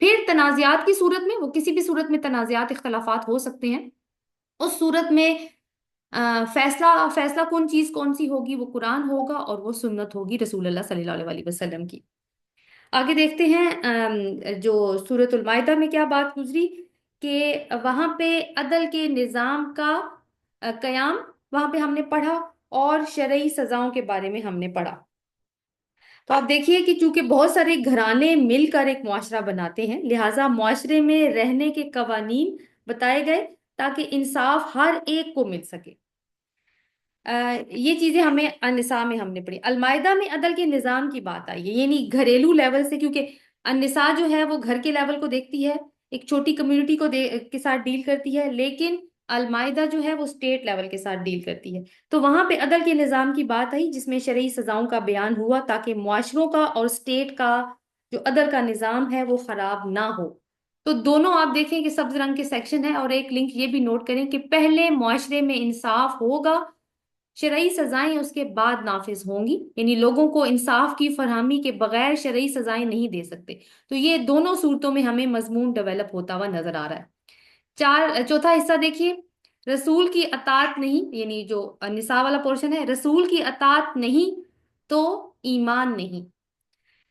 پھر تنازعات کی صورت میں، وہ کسی بھی صورت میں تنازعات اختلافات ہو سکتے ہیں، اس صورت میں فیصلہ کون چیز کون سی ہوگی، وہ قرآن ہوگا اور وہ سنت ہوگی رسول اللہ صلی اللہ علیہ وسلم کی۔ آگے دیکھتے ہیں جو سورۃ المائدہ میں کیا بات گزری، کہ وہاں پہ عدل کے نظام کا قیام وہاں پہ ہم نے پڑھا، اور شرعی سزاؤں کے بارے میں ہم نے پڑھا۔ تو آپ دیکھیے کہ چونکہ بہت سارے گھرانے مل کر ایک معاشرہ بناتے ہیں، لہٰذا معاشرے میں رہنے کے قوانین بتائے گئے تاکہ انصاف ہر ایک کو مل سکے۔ یہ چیزیں ہمیں النساء میں ہم نے پڑھی۔ المائدہ میں عدل کے نظام کی بات آئی ہے، یعنی گھریلو لیول سے، کیونکہ النساء جو ہے وہ گھر کے لیول کو دیکھتی ہے، ایک چھوٹی کمیونٹی کو کے ساتھ ڈیل کرتی ہے، لیکن المائدہ جو ہے وہ اسٹیٹ لیول کے ساتھ ڈیل کرتی ہے۔ تو وہاں پہ عدل کے نظام کی بات آئی، جس میں شرعی سزاؤں کا بیان ہوا تاکہ معاشروں کا اور اسٹیٹ کا جو عدل کا نظام ہے وہ خراب نہ ہو۔ تو دونوں آپ دیکھیں کہ سبز رنگ کے سیکشن ہے، اور ایک لنک یہ بھی نوٹ کریں کہ پہلے معاشرے میں انصاف ہوگا، شرعی سزائیں اس کے بعد نافذ ہوں گی، یعنی لوگوں کو انصاف کی فراہمی کے بغیر شرعی سزائیں نہیں دے سکتے۔ تو یہ دونوں صورتوں میں ہمیں مضمون ڈیولپ ہوتا ہوا نظر آ رہا ہے۔ چوتھا حصہ دیکھیے، رسول کی اطاعت نہیں، یعنی جو نساء والا پورشن ہے، رسول کی اطاعت نہیں تو ایمان نہیں۔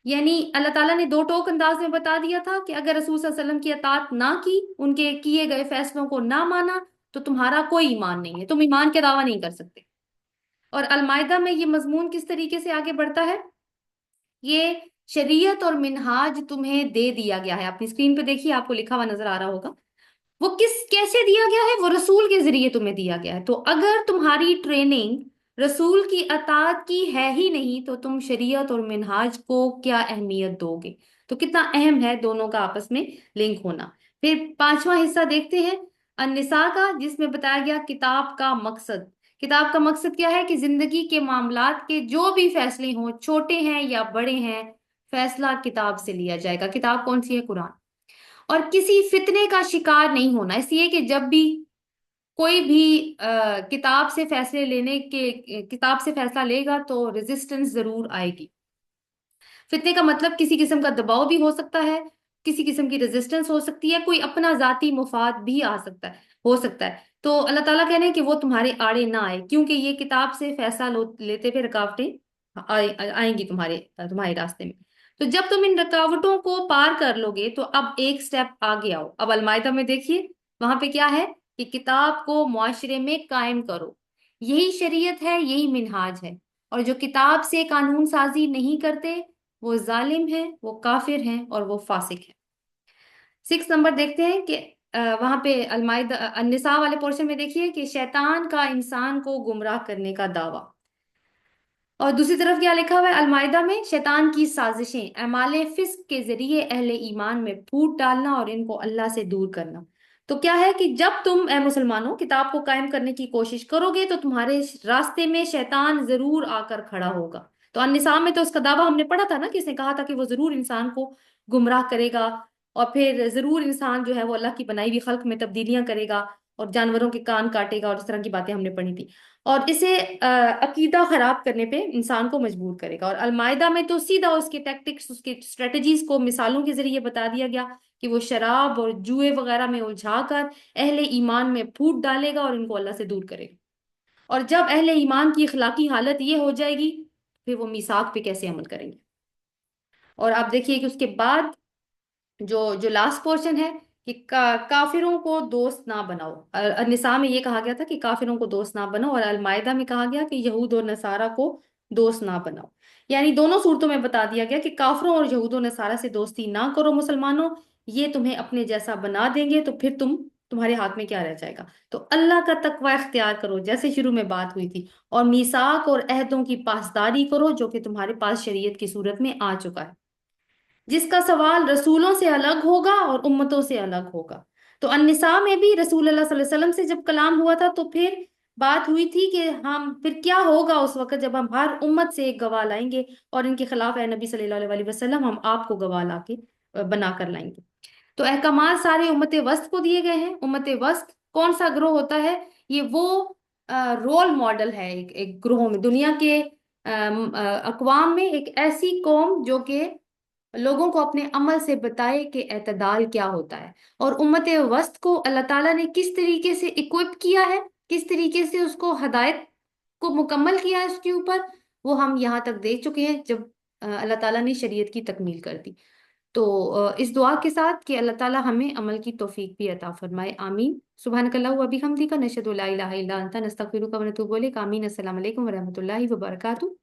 یعنی اللہ تعالیٰ نے دو ٹوک انداز میں بتا دیا تھا کہ اگر رسول صلی اللہ علیہ وسلم کی اطاعت نہ کی، ان کے کیے گئے فیصلوں کو نہ مانا، تو تمہارا کوئی ایمان نہیں ہے، تم ایمان کے دعویٰ نہیں کر سکتے۔ اور المائدہ میں یہ مضمون کس طریقے سے آگے بڑھتا ہے، یہ شریعت اور منہاج تمہیں دے دیا گیا ہے، اپنی اسکرین پہ دیکھیے، آپ کو لکھا ہوا نظر آ رہا ہوگا، وہ کیسے دیا گیا ہے، وہ رسول کے ذریعے تمہیں دیا گیا ہے۔ تو اگر تمہاری ٹریننگ رسول کی اطاعت کی ہے ہی نہیں، تو تم شریعت اور منہاج کو کیا اہمیت دو گے؟ تو کتنا اہم ہے دونوں کا آپس میں لنک ہونا۔ پھر پانچواں حصہ دیکھتے ہیں النساء کا، جس میں بتایا گیا کتاب کا مقصد۔ کتاب کا مقصد کیا ہے کہ زندگی کے معاملات کے جو بھی فیصلے ہوں، چھوٹے ہیں یا بڑے ہیں، فیصلہ کتاب سے لیا جائے گا۔ کتاب کون سی ہے؟ قرآن۔ اور کسی فتنے کا شکار نہیں ہونا، اس لیے کہ جب بھی کوئی بھی کتاب سے فیصلے لینے کے کتاب سے فیصلہ لے گا تو ریزسٹنس ضرور آئے گی۔ فتنے کا مطلب کسی قسم کا دباؤ بھی ہو سکتا ہے، کسی قسم کی ریزسٹنس ہو سکتی ہے، کوئی اپنا ذاتی مفاد بھی آ سکتا ہے، ہو سکتا ہے۔ تو اللہ تعالیٰ کہنے ہیں کہ وہ تمہارے آڑے نہ آئے، کیونکہ یہ کتاب سے فیصلہ لیتے ہوئے رکاوٹیں آئیں گی تمہارے راستے میں۔ تو جب تم ان رکاوٹوں کو پار کر لو گے تو اب ایک سٹیپ آگے آؤ۔ اب المائدہ میں دیکھیے، وہاں پہ کیا ہے کہ کتاب کو معاشرے میں قائم کرو، یہی شریعت ہے، یہی منہاج ہے۔ اور جو کتاب سے قانون سازی نہیں کرتے وہ ظالم ہیں، وہ کافر ہیں، اور وہ فاسق ہیں۔ 6 نمبر دیکھتے ہیں کہ وہاں پہ المائدہ النساء والے پورشن میں دیکھیے کہ شیطان کا انسان کو گمراہ کرنے کا دعویٰ، اور دوسری طرف کیا لکھا ہوا ہے المائدہ میں، شیطان کی سازشیں، اعمال فسق کے ذریعے اہل ایمان میں پھوٹ ڈالنا اور ان کو اللہ سے دور کرنا۔ تو کیا ہے کہ جب تم اے مسلمانوں کتاب کو قائم کرنے کی کوشش کرو گے تو تمہارے راستے میں شیطان ضرور آ کر کھڑا ہوگا۔ تو النساء میں تو اس کا دعویٰ ہم نے پڑھا تھا نا، کہ اس نے کہا تھا کہ وہ ضرور انسان کو گمراہ کرے گا، اور پھر ضرور انسان جو ہے وہ اللہ کی بنائی ہوئی خلق میں تبدیلیاں کرے گا، اور جانوروں کے کان کاٹے گا، اور اس طرح کی باتیں ہم نے پڑھی تھی، اور اسے عقیدہ خراب کرنے پہ انسان کو مجبور کرے گا۔ اور المائدہ میں تو سیدھا اس کے ٹیکٹکس، اس کے اسٹریٹجیز کو مثالوں کے ذریعے بتا دیا گیا کہ وہ شراب اور جوئے وغیرہ میں الجھا کر اہل ایمان میں پھوٹ ڈالے گا اور ان کو اللہ سے دور کرے گا۔ اور جب اہل ایمان کی اخلاقی حالت یہ ہو جائے گی، پھر وہ میثاق پہ کیسے عمل کریں گے؟ اور آپ دیکھیے کہ اس کے بعد جو لاسٹ پورشن ہے کہ کافروں کو دوست نہ بناؤ۔ النساء میں یہ کہا گیا تھا کہ کافروں کو دوست نہ بناؤ، اور المائدہ میں کہا گیا کہ یہود و نصارہ کو دوست نہ بناؤ۔ یعنی دونوں صورتوں میں بتا دیا گیا کہ کافروں اور یہود و نصارہ سے دوستی نہ کرو مسلمانوں، یہ تمہیں اپنے جیسا بنا دیں گے، تو پھر تمہارے ہاتھ میں کیا رہ جائے گا؟ تو اللہ کا تقوی اختیار کرو، جیسے شروع میں بات ہوئی تھی، اور میثاق اور عہدوں کی پاسداری کرو جو کہ تمہارے پاس شریعت کی صورت میں آ چکا ہے، جس کا سوال رسولوں سے الگ ہوگا اور امتوں سے الگ ہوگا۔ تو النساء میں بھی رسول اللہ صلی اللہ علیہ وسلم سے جب کلام ہوا تھا تو پھر بات ہوئی تھی کہ ہم پھر کیا ہوگا اس وقت جب ہم ہر امت سے ایک گواہ لائیں گے، اور ان کے خلاف اے نبی صلی اللہ علیہ وسلم ہم آپ کو گواہ لا کے بنا کر لائیں گے۔ تو احکامات سارے امت وسط کو دیے گئے ہیں۔ امت وسط کون سا گروہ ہوتا ہے؟ یہ وہ رول ماڈل ہے ایک گروہوں میں، دنیا کے اقوام میں ایک ایسی قوم جو کہ لوگوں کو اپنے عمل سے بتائے کہ اعتدال کیا ہوتا ہے، اور امت وسط کو اللہ تعالیٰ نے کس طریقے سے اکوپ کیا ہے، کس طریقے سے اس کو ہدایت کو مکمل کیا ہے اس کے اوپر، وہ ہم یہاں تک دیکھ چکے ہیں جب اللہ تعالیٰ نے شریعت کی تکمیل کر دی۔ تو اس دعا کے ساتھ کہ اللہ تعالیٰ ہمیں عمل کی توفیق بھی عطا فرمائے، آمین۔ سبحانک اللہم و بحمدک، نشہد ان لا الہ الا انت، نستغفرک و نتوب الیک، آمین۔ السلام علیکم ورحمۃ اللہ وبرکاتہ۔